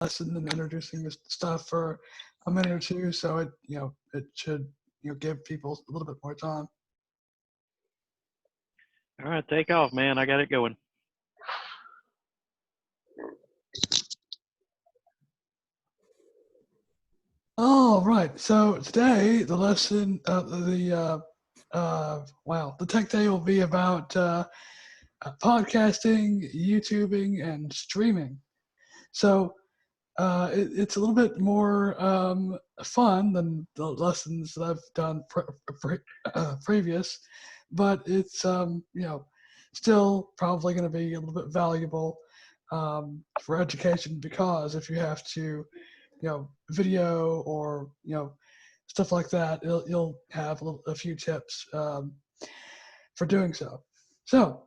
lesson and introducing this stuff for a minute or two, so it should give people a little bit more time. All right, take off, man. I got it going. All right. So today the lesson, the tech day will be about podcasting, YouTubing, and streaming. So it's a little bit more fun than the lessons that I've done previous, but it's still probably going to be a little bit valuable for education, because if you have to video or stuff like that, you'll have a few tips for doing so. So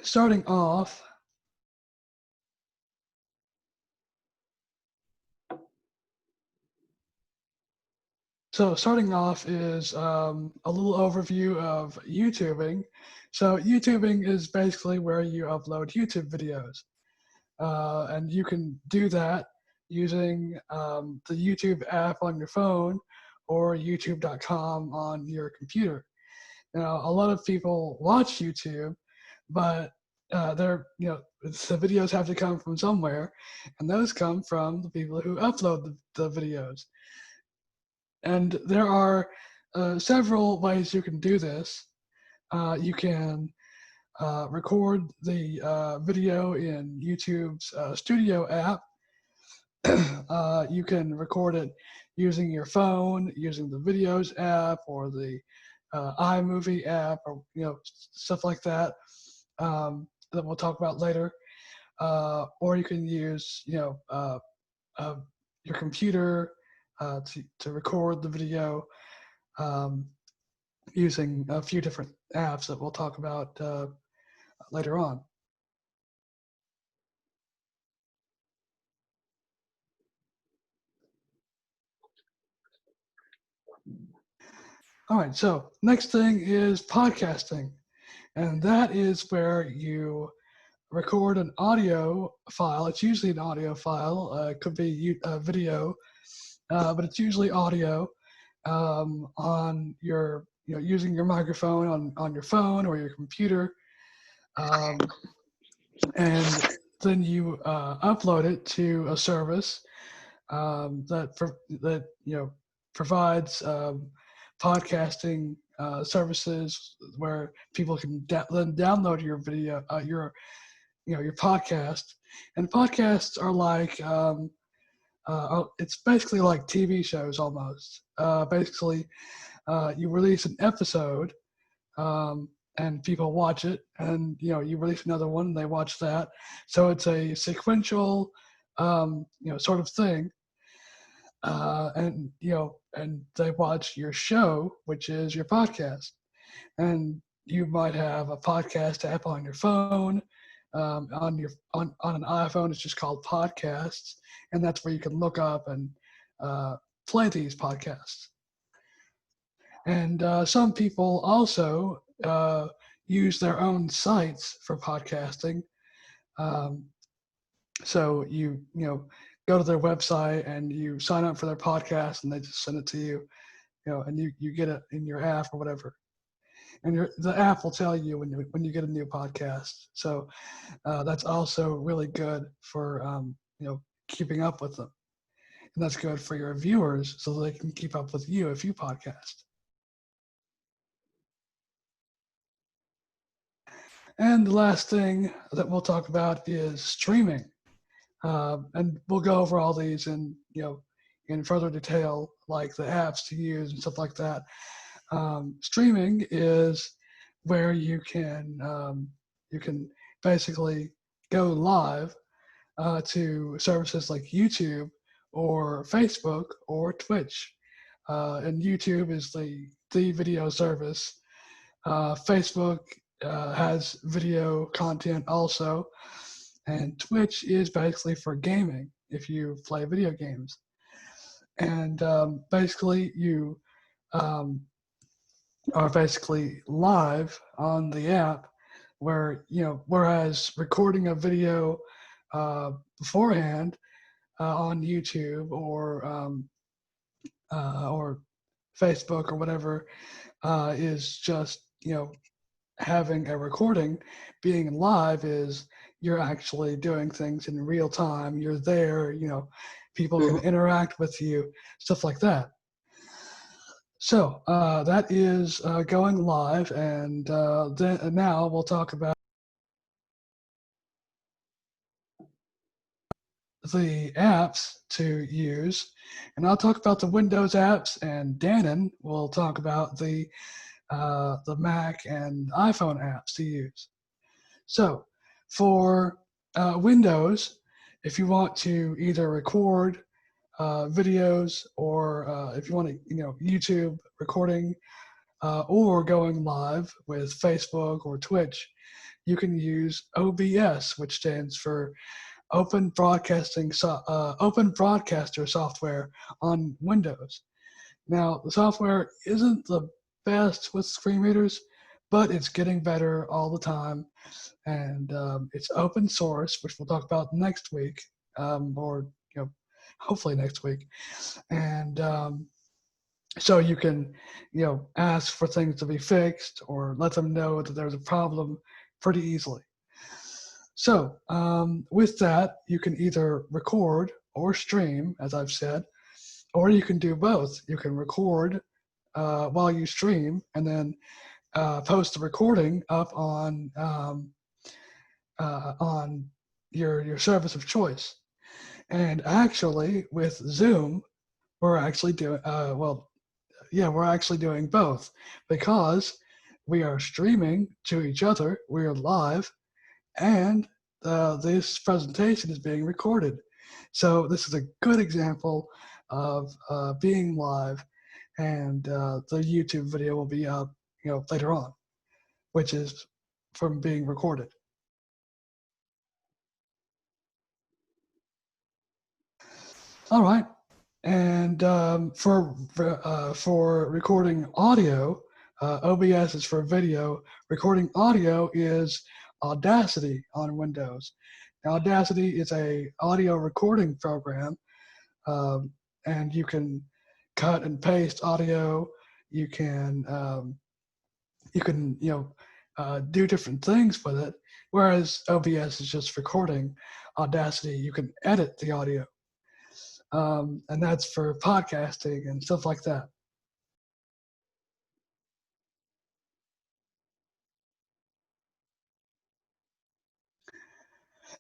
starting off. So starting off is a little overview of YouTubing. So YouTubing is basically where you upload YouTube videos. And you can do that using the YouTube app on your phone or youtube.com on your computer. Now, a lot of people watch YouTube, but the videos have to come from somewhere, and those come from the people who upload the videos. And there are several ways you can do this. You can record the video in YouTube's Studio app. You can record it using your phone, using the Videos app or the iMovie app, or stuff like that that we'll talk about later. Or you can use your computer to record the video using a few different apps that we'll talk about later on. All right, so next thing is podcasting, and that is where you record an audio file. It's usually an audio file. It could be a video, but it's usually audio on your, using your microphone on your phone or your computer, and then you upload it to a service that provides podcasting services where people can then download your video, your podcast. And podcasts are like it's basically like TV shows almost. Basically, you release an episode, and people watch it, and you release another one, and they watch that. So it's a sequential, sort of thing. And they watch your show, which is your podcast. And you might have a podcast app on your phone. On an iPhone, it's just called Podcasts, and that's where you can look up and play these podcasts. And some people also use their own sites for podcasting. So you go to their website and you sign up for their podcast, and they just send it to you, and you get it in your app or whatever. And the app will tell you when you get a new podcast. So that's also really good for keeping up with them, and that's good for your viewers so they can keep up with you if you podcast. And the last thing that we'll talk about is streaming, and we'll go over all these in further detail, like the apps to use and stuff like that. Streaming is where you can basically go live to services like YouTube or Facebook or Twitch. And YouTube is the video service. Facebook has video content also, and Twitch is basically for gaming if you play video games. And basically you are basically live on the app, where whereas recording a video beforehand on YouTube or Facebook or whatever is just, having a recording. Being live is you're actually doing things in real time. You're there, people can interact with you, stuff like that. So that is going live, and then now we'll talk about the apps to use, and I'll talk about the Windows apps, and Dannon will talk about the Mac and iPhone apps to use. So for Windows, if you want to either record videos or if you want to, YouTube recording or going live with Facebook or Twitch, you can use OBS, which stands for Open Broadcaster software on Windows. Now, the software isn't the best with screen readers, but it's getting better all the time, and it's open source, which we'll talk about next week, or hopefully next week, and so you can ask for things to be fixed or let them know that there's a problem pretty easily. So with that, you can either record or stream, as I've said, or you can do both. You can record while you stream and then post the recording up on your service of choice. And actually, with Zoom, we're actually doing we're actually doing both, because we are streaming to each other. We are live, and this presentation is being recorded. So this is a good example of being live, and the YouTube video will be up, later on, which is from being recorded. All right, and for recording audio, OBS is for video. Recording audio is Audacity on Windows. Now, Audacity is a audio recording program, and you can cut and paste audio. You can do different things with it. Whereas OBS is just recording. Audacity, you can edit the audio, and that's for podcasting and stuff like that.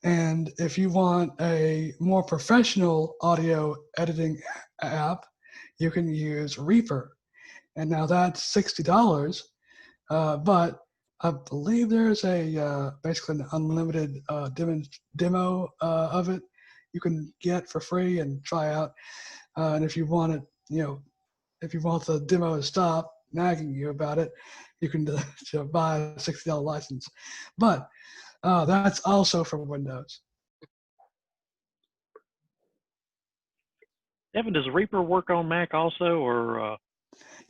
And if you want a more professional audio editing app, you can use Reaper. And now that's $60, but I believe there's a basically an unlimited demo of it you can get for free and try out. And if you want it, if you want the demo to stop nagging you about it, you can buy a $60 license. But that's also for Windows. Evan, does Reaper work on Mac also, or?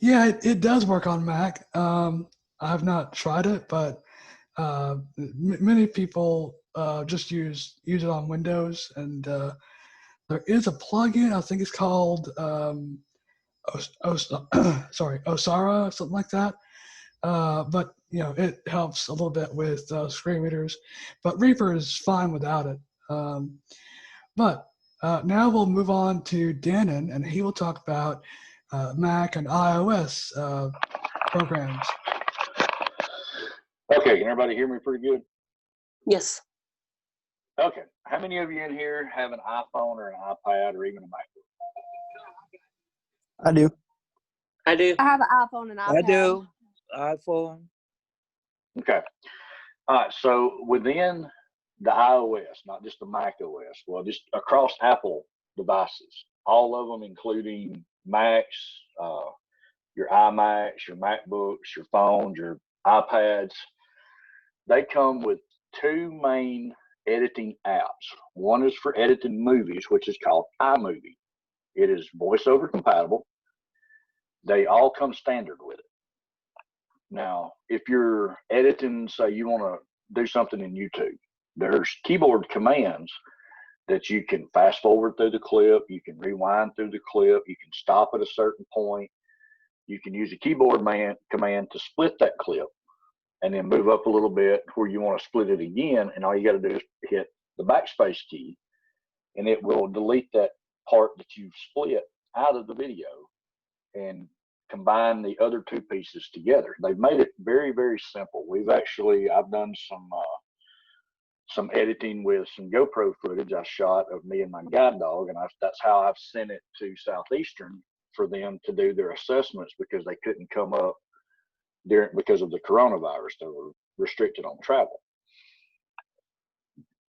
Yeah, it does work on Mac. I have not tried it, but many people just use it on Windows, and there is a plugin. I think it's called Osara, something like that. But it helps a little bit with screen readers. But Reaper is fine without it. But now we'll move on to Dannon, and he will talk about Mac and iOS programs. Okay, can everybody hear me pretty good? Yes. Okay, how many of you in here have an iPhone or an iPad or even a MacBook? I do. I do. I have an iPhone and iPad. I do. iPhone. Okay, all right, so within the iOS, not just the Mac OS, well, just across Apple devices, all of them, including Macs, your iMacs, your MacBooks, your phones, your iPads, they come with two main editing apps. One is for editing movies, which is called iMovie. It is VoiceOver compatible. They all come standard with it. Now, if you're editing, say you want to do something in YouTube, there's keyboard commands that you can fast forward through the clip, you can rewind through the clip, you can stop at a certain point, you can use a keyboard command to split that clip and then move up a little bit where you want to split it again, and all you got to do is hit the backspace key and it will delete that part that you've split out of the video and combine the other two pieces together. They've made it very, very simple. I've done some editing with some GoPro footage I shot of me and my guide dog, and that's how I've sent it to Southeastern for them to do their assessments, because they couldn't come up because of the coronavirus. They were restricted on travel.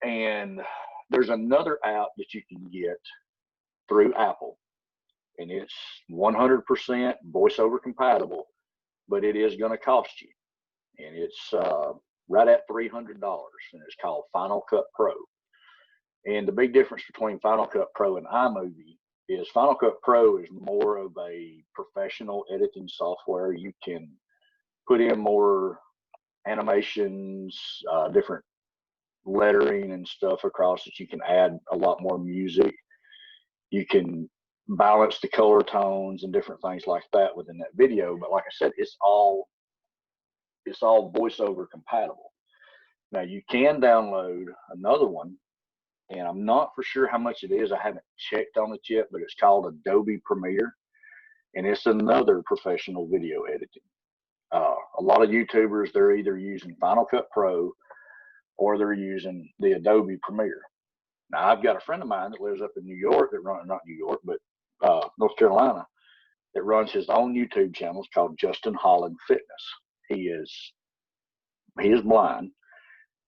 And there's another app that you can get through Apple, and it's 100% voiceover compatible, but it is going to cost you. And it's right at $300, and it's called Final Cut Pro. And the big difference between Final Cut Pro and iMovie is Final Cut Pro is more of a professional editing software. You can put in more animations, different lettering and stuff across it. You can add a lot more music. You can balance the color tones and different things like that within that video. But like I said, it's all voiceover compatible. Now you can download another one, and I'm not for sure how much it is. I haven't checked on it yet, but it's called Adobe Premiere, and it's another professional video editing. A lot of YouTubers, they're either using Final Cut Pro or they're using the Adobe Premiere. Now I've got a friend of mine that lives up in New York not New York, but North Carolina, that runs his own YouTube channel. It's called Justin Holland Fitness. He is blind,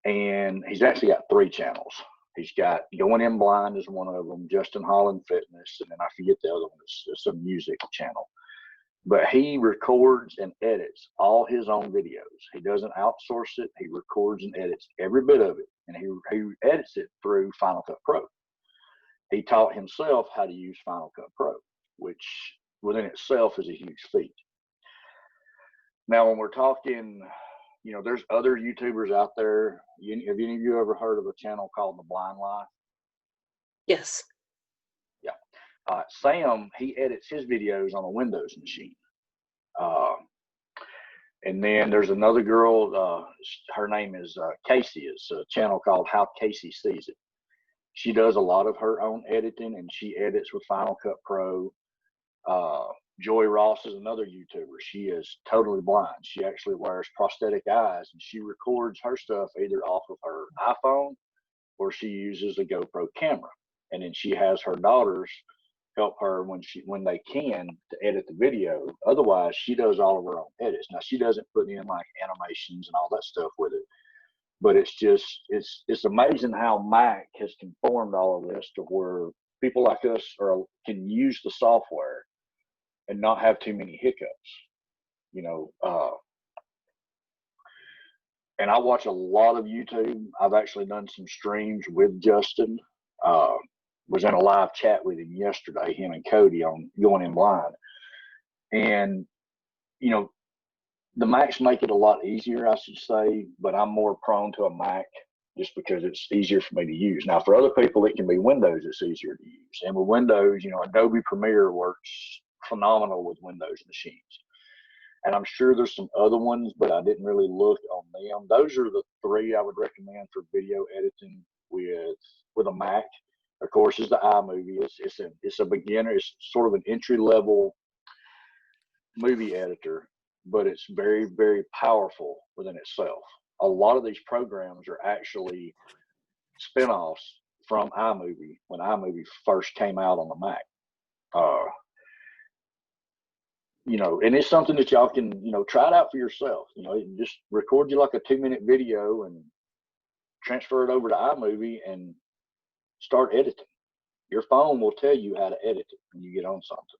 and he's actually got 3 channels. He's got Going In Blind is one of them, Justin Holland Fitness, and then I forget the other one. It's a music channel. But he records and edits all his own videos. He doesn't outsource it. He records and edits every bit of it, and he edits it through Final Cut Pro. He taught himself how to use Final Cut Pro, which within itself is a huge feat. Now, when we're talking, there's other YouTubers out there. Have any of you ever heard of a channel called The Blind Life? Yes. Yeah. Sam, he edits his videos on a Windows machine. And then there's another girl, her name is Casey. It's a channel called How Casey Sees It. She does a lot of her own editing, and she edits with Final Cut Pro. Joy Ross is another YouTuber. She is totally blind. She actually wears prosthetic eyes, and she records her stuff either off of her iPhone or she uses a GoPro camera. And then she has her daughters help her when they can to edit the video. Otherwise, she does all of her own edits. Now, she doesn't put in like animations and all that stuff with it, but it's amazing how Mac has conformed all of this to where people like us can use the software and not have too many hiccups, and I watch a lot of YouTube. I've actually done some streams with Justin. Was in a live chat with him yesterday, him and Cody, on Going In Blind. And, the Macs make it a lot easier, I should say, but I'm more prone to a Mac just because it's easier for me to use. Now, for other people, it can be Windows that's easier to use. And with Windows, Adobe Premiere works phenomenal with Windows machines. And I'm sure there's some other ones, but I didn't really look on them. Those are the 3 I would recommend for video editing with a Mac. Of course, is the iMovie. It's a beginner. It's sort of an entry-level movie editor, but it's very, very powerful within itself. A lot of these programs are actually spinoffs from iMovie when iMovie first came out on the Mac. And it's something that y'all can, try it out for yourself. Just record you like a 2-minute video and transfer it over to iMovie and start editing. Your phone will tell you how to edit it when you get on something.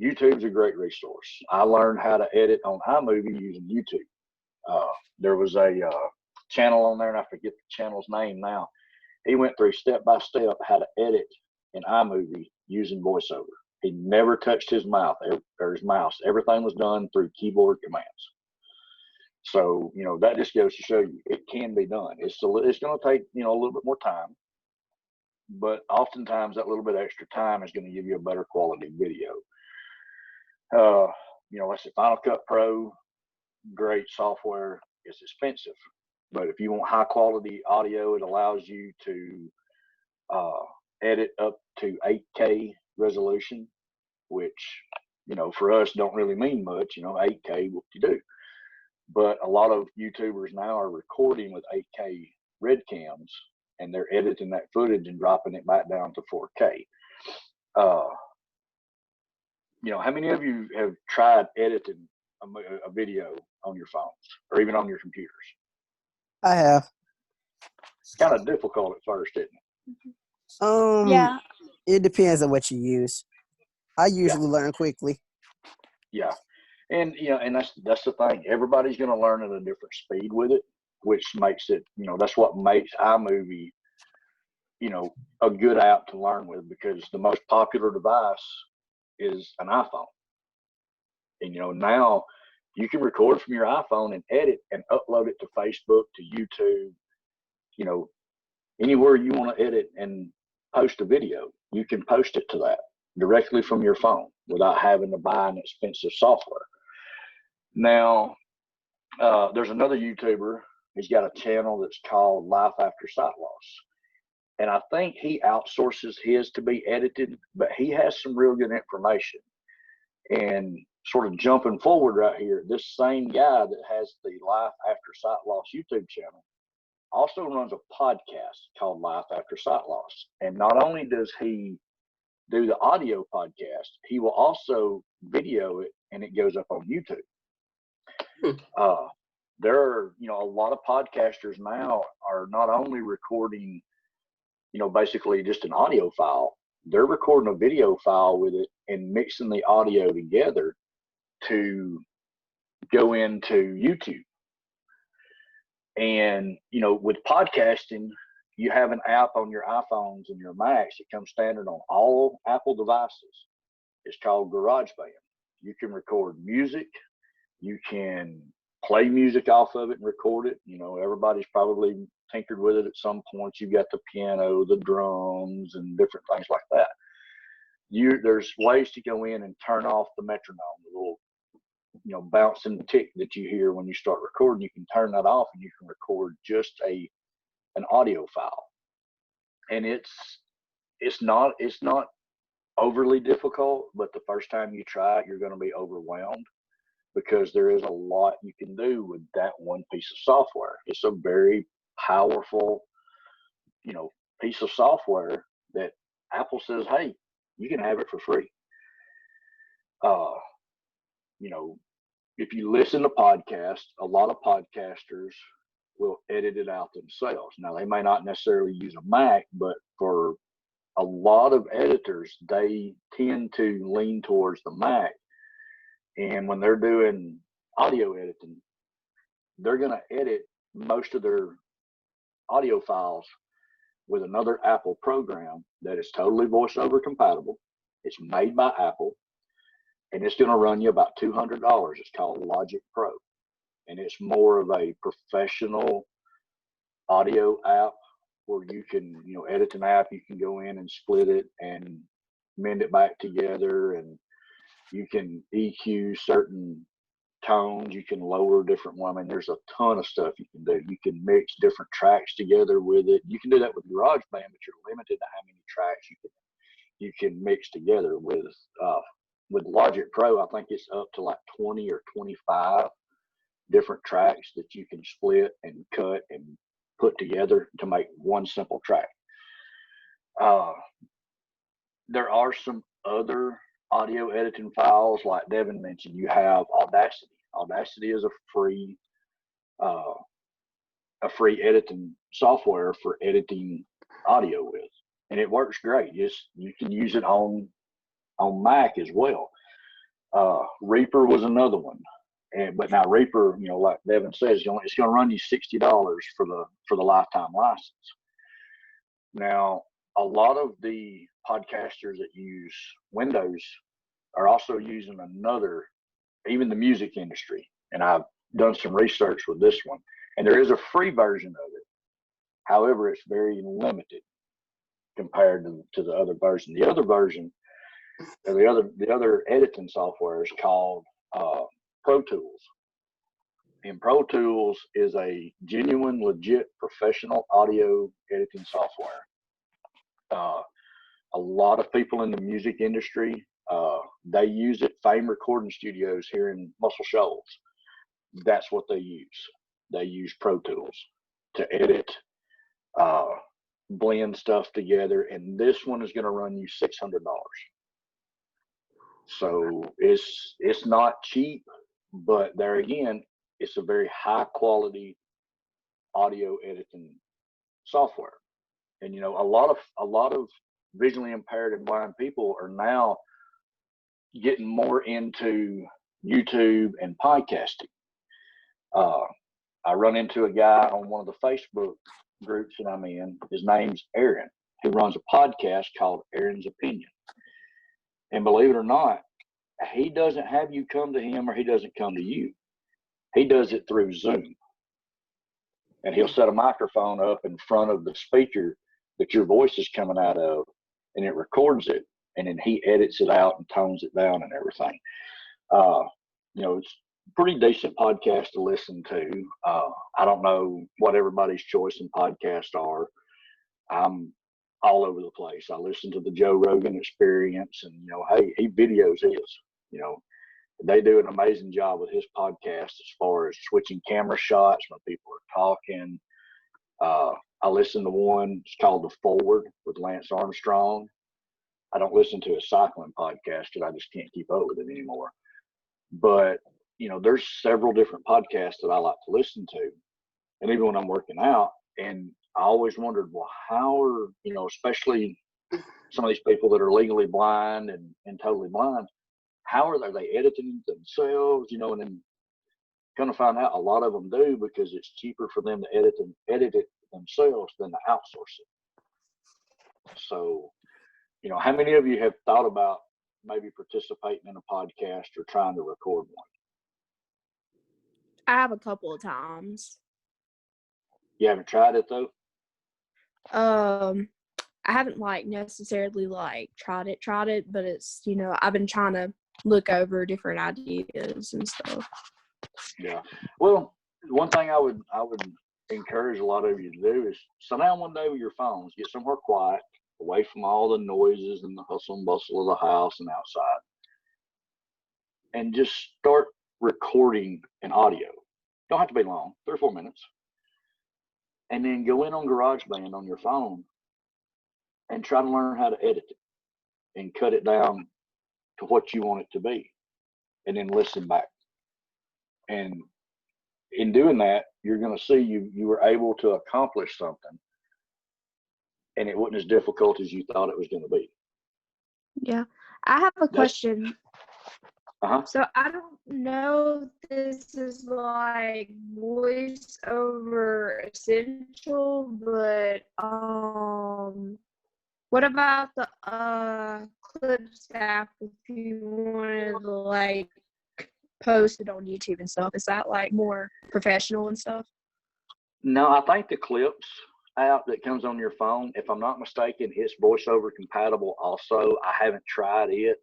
YouTube's a great resource. I learned how to edit on iMovie using YouTube. There was a channel on there, and I forget the channel's name now. He went through step by step how to edit in iMovie using VoiceOver. He never touched his mouth or his mouse. Everything was done through keyboard commands. So, that just goes to show you it can be done. It's going to take, a little bit more time, but oftentimes that little bit of extra time is going to give you a better quality video. Let's say Final Cut Pro, great software. It's expensive, but if you want high quality audio, it allows you to edit up to 8K resolution, which, for us don't really mean much. 8K, what you do. But a lot of YouTubers now are recording with 8K red cams, and they're editing that footage and dropping it back down to 4K. How many of you have tried editing a video on your phones or even on your computers? I have. It's kind of difficult at first, isn't it? Yeah. It depends on what you use. I usually learn quickly. Yeah. And, and that's the thing. Everybody's going to learn at a different speed with it, which makes it, that's what makes iMovie, a good app to learn with, because the most popular device is an iPhone. And, now you can record from your iPhone and edit and upload it to Facebook, to YouTube, anywhere you want to edit and post a video, you can post it to that directly from your phone without having to buy an expensive software. Now, there's another YouTuber. He's got a channel that's called Life After Sight Loss. And I think he outsources his to be edited, but he has some real good information. And sort of jumping forward right here, this same guy that has the Life After Sight Loss YouTube channel also runs a podcast called Life After Sight Loss. And not only does he do the audio podcast, he will also video it, and it goes up on YouTube. There are, a lot of podcasters now are not only recording, basically just an audio file, they're recording a video file with it and mixing the audio together to go into YouTube. And, with podcasting, you have an app on your iPhones and your Macs. It comes standard on all Apple devices. It's called GarageBand. You can record music. You can play music off of it and record it. Everybody's probably tinkered with it at some point. You've got the piano, the drums, and different things like that. There's ways to go in and turn off the metronome, the little, bouncing tick that you hear when you start recording. You can turn that off, and you can record just an audio file. And it's not overly difficult, but the first time you try it, you're going to be overwhelmed, because there is a lot you can do with that one piece of software. It's a very powerful, piece of software that Apple says, hey, you can have it for free. If you listen to podcasts, a lot of podcasters will edit it out themselves. Now, they may not necessarily use a Mac, but for a lot of editors, they tend to lean towards the Mac. And when they're doing audio editing, they're going to edit most of their audio files with another Apple program that is totally voiceover compatible. It's made by Apple, and it's going to run you about $200. It's called Logic Pro, and it's more of a professional audio app where you can, edit an app. You can go in and split it and mend it back together, and you can EQ certain tones. You can lower different ones. I mean, there's a ton of stuff you can do. You can mix different tracks together with it. You can do that with GarageBand, but you're limited to how many tracks you can mix together with. With Logic Pro, I think it's up to like 20 or 25 different tracks that you can split and cut and put together to make one simple track. There are some other audio editing files, like Devin mentioned. You have Audacity. Audacity is a free editing software for editing audio with, and it works great. You can use it on Mac as well. Reaper was another one, but now Reaper, like Devin says, it's going to run you $60 for the lifetime license. Now, a lot of the podcasters that use Windows are also using even the music industry, and I've done some research with this one, and there is a free version of it. However, it's very limited. compared to the other version. The other version, or the other editing software is called Pro Tools. And Pro Tools is a genuine, legit, professional audio editing software. A lot of people in the music industry, they use it. Fame Recording Studios here in Muscle Shoals, that's what they use. They use Pro Tools to edit, blend stuff together, and this one is going to run you $600. So it's not cheap, but there again, it's a very high quality audio editing software. And you know, a lot of visually impaired and blind people are now getting more into YouTube and podcasting. I run into a guy on one of the Facebook groups that I'm in. His name's Aaron. He runs a podcast called Aaron's Opinion. And believe it or not, he doesn't have you come to him, or he doesn't come to you. He does it through Zoom. And he'll set a microphone up in front of the speaker that your voice is coming out of, and it records it, and then he edits it out and tones it down and everything. You know, it's a pretty decent podcast to listen to. I don't know what everybody's choice in podcasts are. I'm all over the place. I listen to the Joe Rogan Experience, and you know, hey, he videos his. You know, they do an amazing job with his podcast as far as switching camera shots when people are talking. I listen to one, it's called The Forward with Lance Armstrong. I don't listen to a cycling podcast because I just can't keep up with it anymore. But, you know, there's several different podcasts that I like to listen to. And even when I'm working out, and I always wondered, well, how are, you know, especially some of these people that are legally blind and totally blind, how are they editing themselves, you know, and then kind of find out a lot of them do, because it's cheaper for them to edit it themselves than to outsource it. So, you know, how many of you have thought about maybe participating in a podcast or trying to record one? I have a couple of times. You haven't tried it though? I haven't necessarily tried it, but it's, you know, I've been trying to look over different ideas and stuff. Yeah. Well, one thing I would encourage a lot of you to do is sit down one day with your phones, get somewhere quiet, away from all the noises and the hustle and bustle of the house and outside, and just start recording an audio. Don't have to be long, 3 or 4 minutes. And then go in on GarageBand on your phone and try to learn how to edit it and cut it down to what you want it to be, and then listen back. And in doing that, you're going to see you were able to accomplish something, and it wasn't as difficult as you thought it was going to be. Yeah. I have a question. Uh-huh. So I don't know if this is voiceover essential, but what about the clips app if you wanted to post it on YouTube and stuff? Is that more professional and stuff? No, I think the Clips app that comes on your phone, if I'm not mistaken, it's voiceover compatible also. I haven't tried it.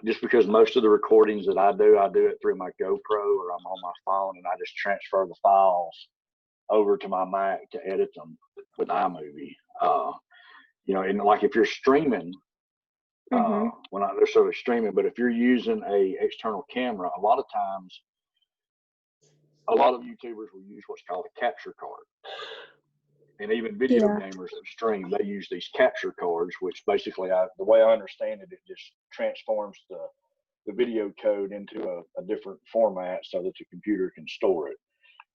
Just because most of the recordings that I do it through my GoPro, or I'm on my phone, and I just transfer the files over to my Mac to edit them with iMovie. You know, and if you're streaming, well, not necessarily streaming, but if you're using a external camera, a lot of times, a lot of YouTubers will use what's called a capture card. And even video gamers that stream, they use these capture cards, which basically, the way I understand it, it just transforms the video code into a different format so that the computer can store it.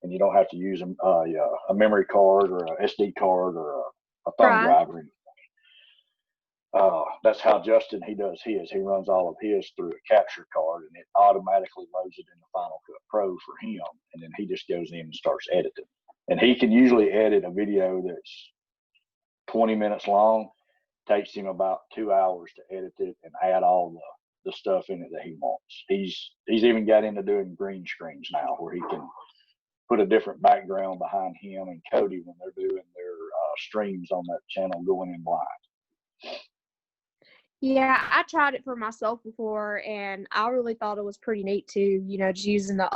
And you don't have to use a memory card or a SD card or a thumb drive or anything. That's how Justin, he does his. He runs all of his through a capture card, and it automatically loads it in the Final Cut Pro for him. And then he just goes in and starts editing. And he can usually edit a video that's 20 minutes long. Takes him about 2 hours to edit it and add all the stuff in it that he wants. He's even got into doing green screens now, where he can put a different background behind him and Cody when they're doing their streams on that channel going in blind. Yeah, I tried it for myself before, and I really thought it was pretty neat too. Just using the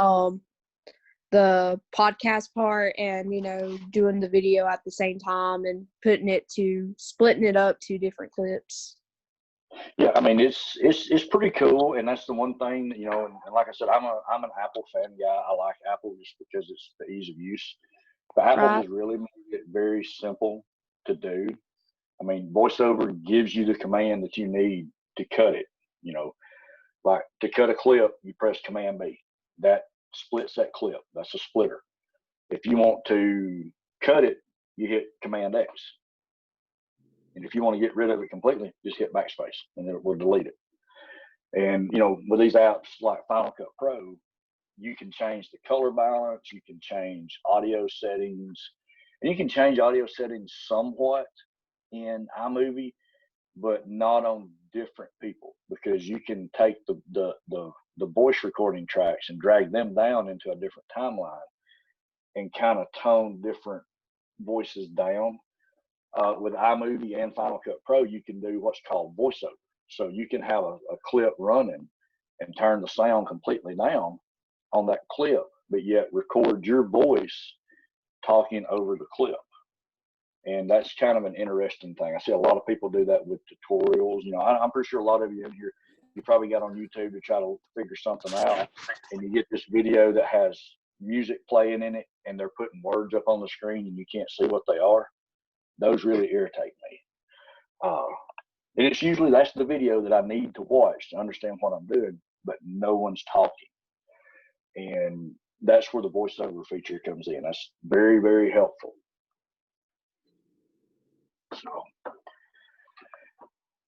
podcast part and doing the video at the same time and splitting it up to different clips. Yeah, I mean it's pretty cool, and that's the one thing that, and like I said, I'm an Apple fan guy. I like Apple just because it's the ease of use. But Apple Right. has really made it very simple to do. I mean, VoiceOver gives you the command that you need to cut it. Like to cut a clip, you press Command B. That splits that clip. That's a splitter. If you want to cut it, you hit Command X. And if you want to get rid of it completely, just hit backspace and it will delete it. And, with these apps like Final Cut Pro, you can change the color balance, you can change audio settings, and you can change audio settings somewhat in iMovie, but not on different people, because you can take the voice recording tracks and drag them down into a different timeline and kind of tone different voices down. With iMovie and Final Cut Pro, you can do what's called voiceover. So you can have a clip running and turn the sound completely down on that clip, but yet record your voice talking over the clip. And that's kind of an interesting thing. I see a lot of people do that with tutorials. I'm pretty sure a lot of you in here, you probably got on YouTube to try to figure something out, and you get this video that has music playing in it, and they're putting words up on the screen, and you can't see what they are. Those really irritate me. And it's usually that's the video that I need to watch to understand what I'm doing, but no one's talking. And that's where the voiceover feature comes in. That's very, very helpful. So,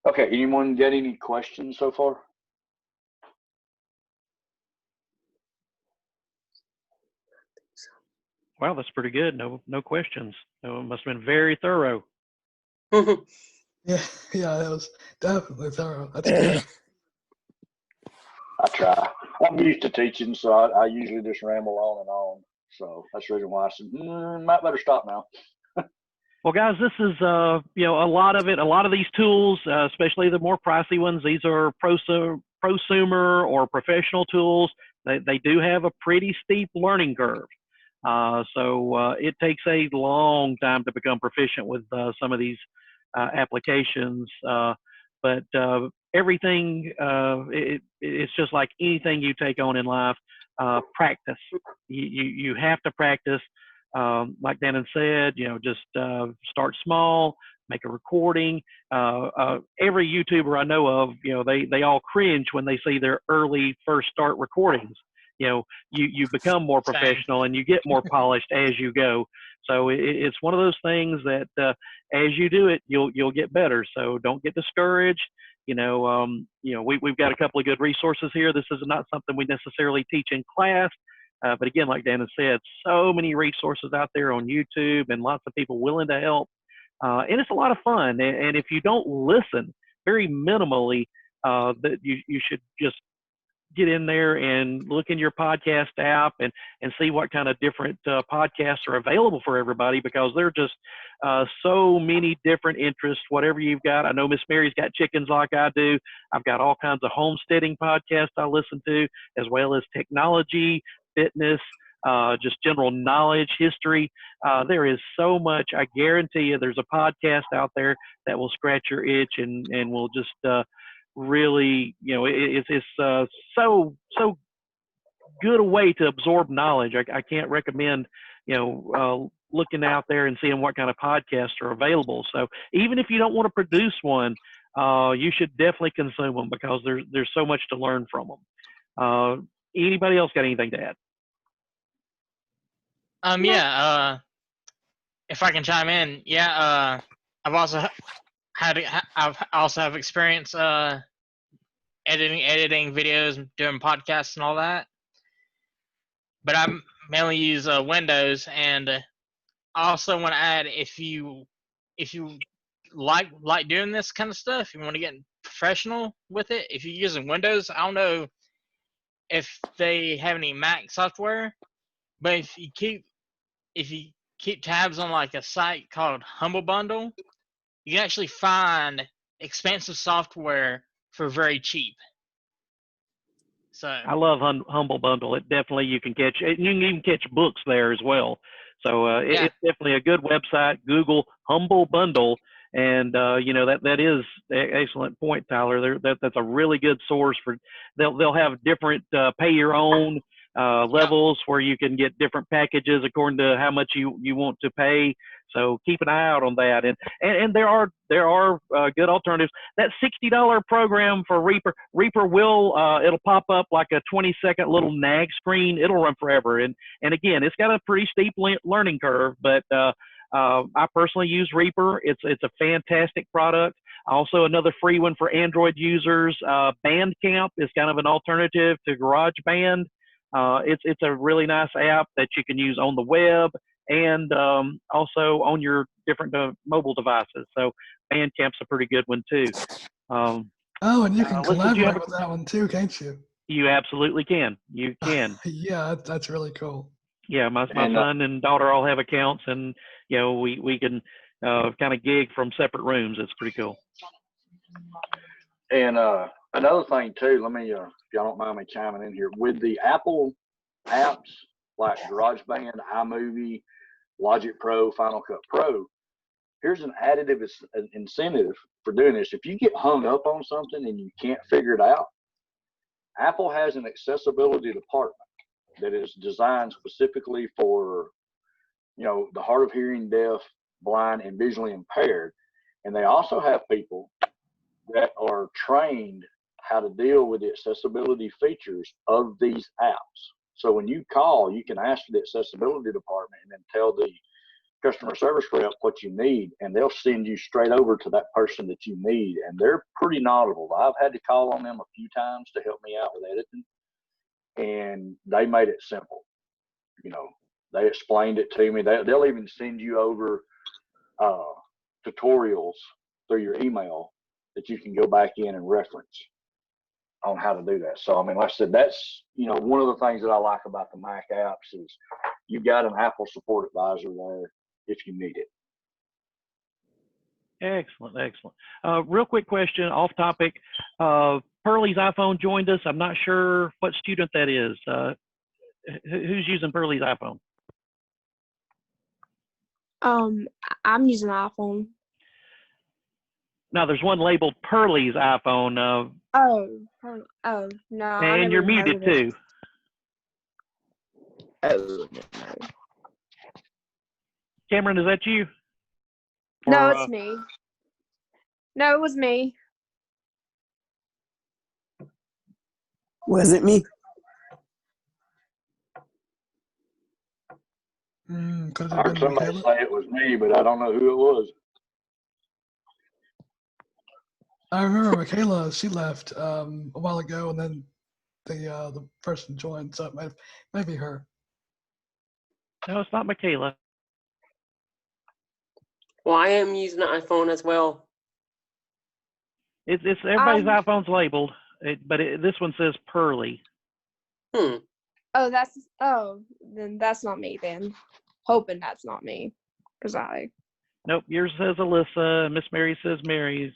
okay, anyone got any questions so far? Wow, that's pretty good. No questions. No, it must have been very thorough. Yeah, that was definitely thorough. That's good. I try. I'm used to teaching, so I usually just ramble on and on. So that's the reason why I said, might better stop now. Well, guys, this is a lot of these tools, especially the more pricey ones. These are prosumer or professional tools. They do have a pretty steep learning curve. So it takes a long time to become proficient with some of these applications. But everything, it's just like anything you take on in life, practice. You have to practice. Like Dannon said, just start small, make a recording. Every YouTuber I know of, they all cringe when they see their early first start recordings. You become more professional and you get more polished as you go. So it's one of those things that as you do it, you'll get better. So don't get discouraged. We've got a couple of good resources here. This is not something we necessarily teach in class. But again, like Dannon said, so many resources out there on YouTube and lots of people willing to help. And it's a lot of fun. And if you don't listen very minimally, that you should just get in there and look in your podcast app and see what kind of different podcasts are available for everybody, because there are just so many different interests, whatever you've got. I know Miss Mary's got chickens like I do. I've got all kinds of homesteading podcasts I listen to, as well as technology, fitness, just general knowledge, history. There is so much. I guarantee you there's a podcast out there that will scratch your itch and will just really, it's so good a way to absorb knowledge. I can't recommend, looking out there and seeing what kind of podcasts are available. So even if you don't want to produce one, you should definitely consume them, because there's so much to learn from them. Anybody else got anything to add? If I can chime in, I've also have experience editing videos, doing podcasts and all that. But I mainly use Windows, and I also want to add, if you like doing this kind of stuff, you want to get professional with it, if you're using Windows, I don't know if they have any Mac software, But if you keep tabs on like a site called Humble Bundle, you can actually find expensive software for very cheap. So I love Humble Bundle. It definitely you can catch. You can even catch books there as well. So Yeah. it's definitely a good website. Google Humble Bundle, and that is an excellent point, Tyler. That's a really good source for. They'll have different pay your own levels where you can get different packages according to how much you want to pay. So keep an eye out on that, and there are good alternatives. That $60 program for Reaper will it'll pop up like a 20-second little nag screen. It'll run forever, and again, it's got a pretty steep learning curve. But I personally use Reaper. It's a fantastic product. Also, another free one for Android users. Bandcamp is kind of an alternative to GarageBand. It's a really nice app that you can use on the web and also on your different mobile devices. So Bandcamp's a pretty good one too. Oh, and you can collaborate with that one too, can't you? You absolutely can. You can. Yeah, that's really cool. Yeah, my son and daughter all have accounts, and we can kind of gig from separate rooms. It's pretty cool. And another thing too, let me, if y'all don't mind me chiming in here, with the Apple apps like GarageBand, iMovie, Logic Pro, Final Cut Pro, here's an additive incentive for doing this. If you get hung up on something and you can't figure it out, Apple has an accessibility department that is designed specifically for, the hard of hearing, deaf, blind, and visually impaired. And they also have people that are trained how to deal with the accessibility features of these apps. So when you call, you can ask the accessibility department and then tell the customer service rep what you need, and they'll send you straight over to that person that you need. And they're pretty knowledgeable. I've had to call on them a few times to help me out with editing, and they made it simple. They explained it to me. They'll even send you over tutorials through your email that you can go back in and reference on how to do that. So, like I said, that's, one of the things that I like about the Mac apps is you've got an Apple support advisor there if you need it. Excellent. Real quick question, off topic. Pearlie's iPhone joined us. I'm not sure what student that is. Who's using Pearlie's iPhone? I'm using an iPhone. Now, there's one labeled Pearlie's iPhone. Oh, no. And you're muted too. Oh, no. Cameron, is that you? No, it's me. No, it was me. Was it me? Could I have heard been somebody Michaela. say it was me, but I don't know who it was. I remember Michaela, she left a while ago, and then the person joined, so it might be her. No, it's not Michaela. Well, I am using an iPhone as well. It's everybody's iPhone's labeled, but this one says Pearlie. Hmm. Then that's not me then. Hoping that's not me. Nope, yours says Alyssa, and Miss Mary says Mary's.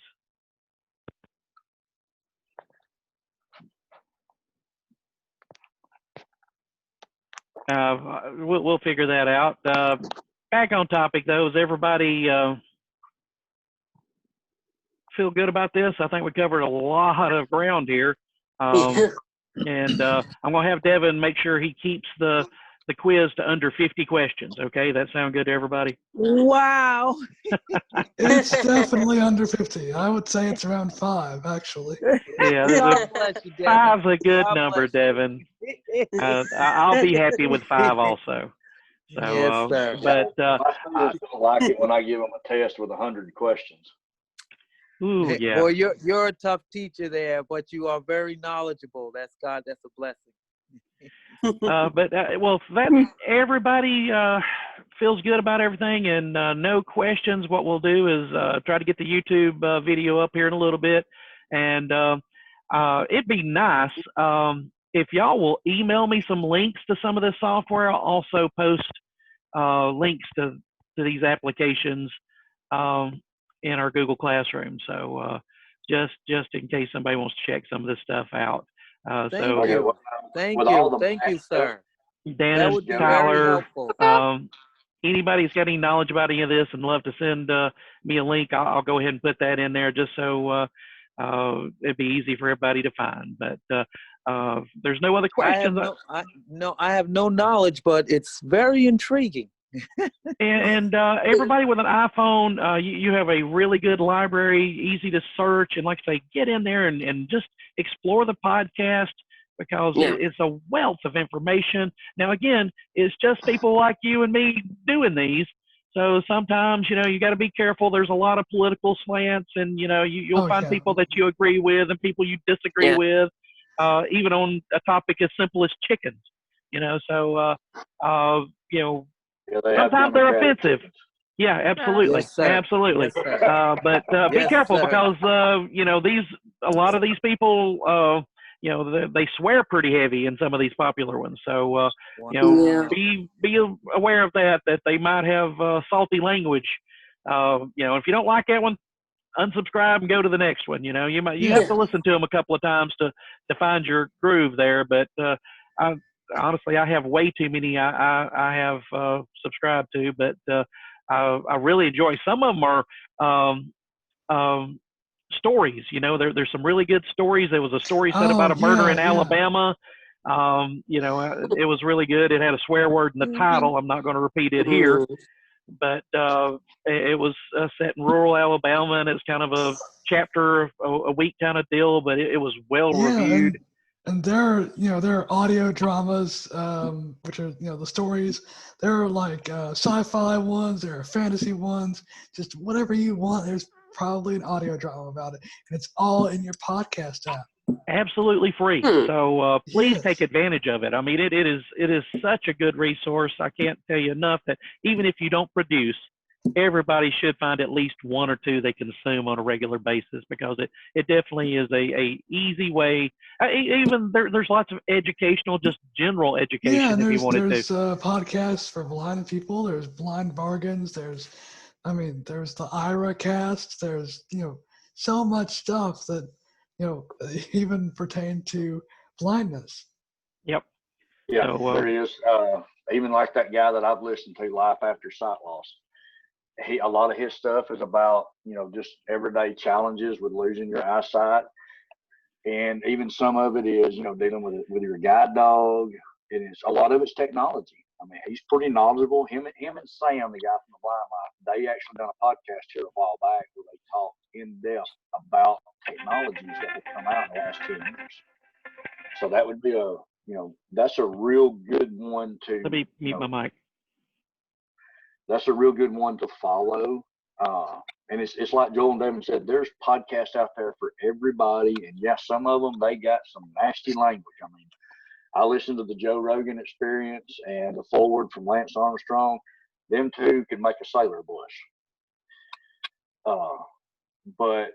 We'll figure that out. Back on topic though, is everybody feel good about this? I think we covered a lot of ground here. And I'm going to have Devin make sure he keeps the quiz to under 50 questions. Okay, that sound good to everybody? Wow. It's definitely under 50. I would say it's around 5, actually. Yeah, God bless you, Devin. 5's a good God number, bless you. Devin. I'll be happy with 5 also. So, Yes, sir. but My students don't like it when I give them a test with 100 questions. ooh, yeah. Well, you're a tough teacher there, but you are very knowledgeable. That's a blessing. Well, that everybody feels good about everything and no questions. What we'll do is try to get the YouTube video up here in a little bit, and it'd be nice if y'all will email me some links to some of this software, I'll also post links to these applications in our Google Classroom. So just in case somebody wants to check some of this stuff out. Thank So Okay, you. well, Thank with all you. the Thank you, Mac stuff, sir. That Dennis, would be very Tyler, helpful. anybody's got any knowledge about any of this and love to send me a link, I'll go ahead and put that in there just so it'd be easy for everybody to find. But there's no other questions. I have no knowledge, but it's very intriguing. And everybody with an iPhone, you have a really good library, easy to search. And like I say, get in there and just explore the podcast because Yeah. it's a wealth of information. Now, again, it's just people like you and me doing these. So sometimes, you got to be careful. There's a lot of political slants and, you'll Oh, find yeah. people that you agree with and people you disagree Yeah. with, even on a topic as simple as chickens, so, yeah, they have sometimes they're Democratic offensive. chickens. Yeah, absolutely, Yes, sir. absolutely. Yes, sir. But be Yes, careful sir. because a lot of these people, they swear pretty heavy in some of these popular ones. So Yeah. be aware of that they might have salty language. If you don't like that one, unsubscribe and go to the next one. You have to listen to them a couple of times to find your groove there. But honestly, I have way too many I have subscribed to, but I really enjoy. Some of them are stories. There's some really good stories. There was a story said about a murder in Alabama. It was really good. It had a swear word in the title. I'm not going to repeat it here, but it was set in rural Alabama, and it's kind of a chapter a week kind of deal, but it was well reviewed. And there are audio dramas, which are, the stories. There are like sci-fi ones, there are fantasy ones, just whatever you want. There's probably an audio drama about it, and it's all in your podcast app. Absolutely free. So please take advantage of it. I mean, it is such a good resource. I can't tell you enough that even if you don't produce, everybody should find at least one or two they consume on a regular basis because it definitely is a easy way. Even there's lots of educational, just general education if you wanted there's to. Podcasts for blind people. There's Blind Bargains. There's the IRA cast. There's so much stuff that even pertain to blindness. Yep. Yeah, So, there is. Even like that guy that I've listened to, Life After Sight Loss. A lot of his stuff is about just everyday challenges with losing your eyesight, and even some of it is dealing with your guide dog. A lot of it's technology. I mean, he's pretty knowledgeable. Him and Sam, the guy from the Blind Life, they actually done a podcast here a while back where they talked in depth about technologies that have come out in the last 10 years. So that would be that's a real good one to. Let me mute my mic. That's a real good one to follow. And it's like Joel and Devin said, there's podcasts out there for everybody. And yeah, some of them, they got some nasty language. I mean, I listened to the Joe Rogan Experience and the Forward from Lance Armstrong. Them two could make a sailor blush. But,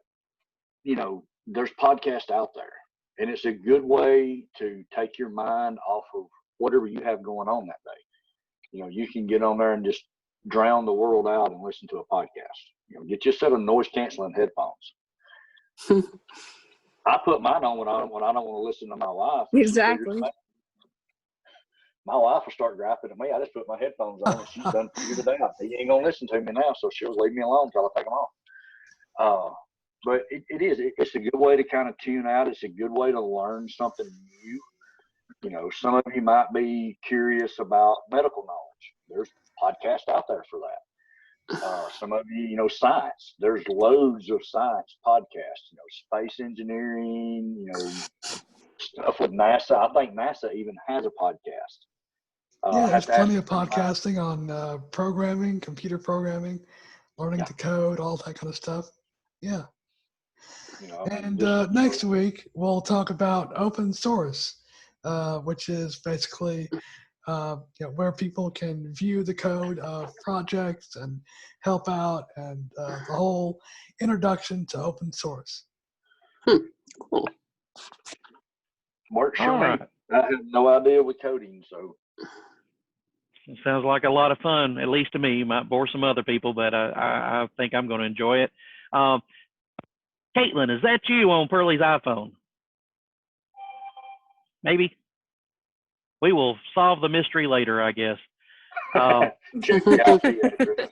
there's podcasts out there. And it's a good way to take your mind off of whatever you have going on that day. You can get on there and just drown the world out and listen to a podcast. Get your set of noise canceling headphones. I put mine on when I don't want to listen to my wife. Exactly. My wife will start griping at me. I just put my headphones on and she's done figured it out. He ain't gonna listen to me now, so she'll leave me alone until I take them off. But it's a good way to kind of tune out. It's a good way to learn something new. Some of you might be curious about medical knowledge. There's podcasts out there for that. Some of you, science. There's loads of science podcasts. Space engineering. Stuff with NASA. I think NASA even has a podcast. There's plenty of podcasting on programming, computer programming, learning to code, all that kind of stuff. Yeah. And next week we'll talk about open source, which is basically where people can view the code of projects and help out, and the whole introduction to open source. Works for me. I have no idea with coding, so It sounds like a lot of fun, at least to me. You might bore some other people, but I think I'm going to enjoy it. Caitlin, is that you on Pearlie's iPhone? Maybe. We will solve the mystery later, I guess. check the IP address.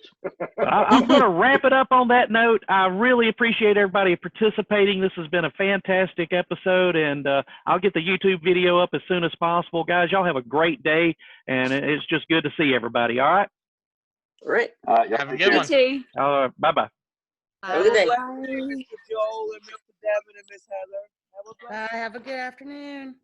I'm going to wrap it up on that note. I really appreciate everybody participating. This has been a fantastic episode, and I'll get the YouTube video up as soon as possible. Guys, y'all have a great day, and it's just good to see everybody. All right? All right. Y'all Have a take good care. one. too. Bye-bye. Have a good day. Mr. Joel and Mr. Devin and Miss Heather. Have a blessed Bye. Have a good afternoon.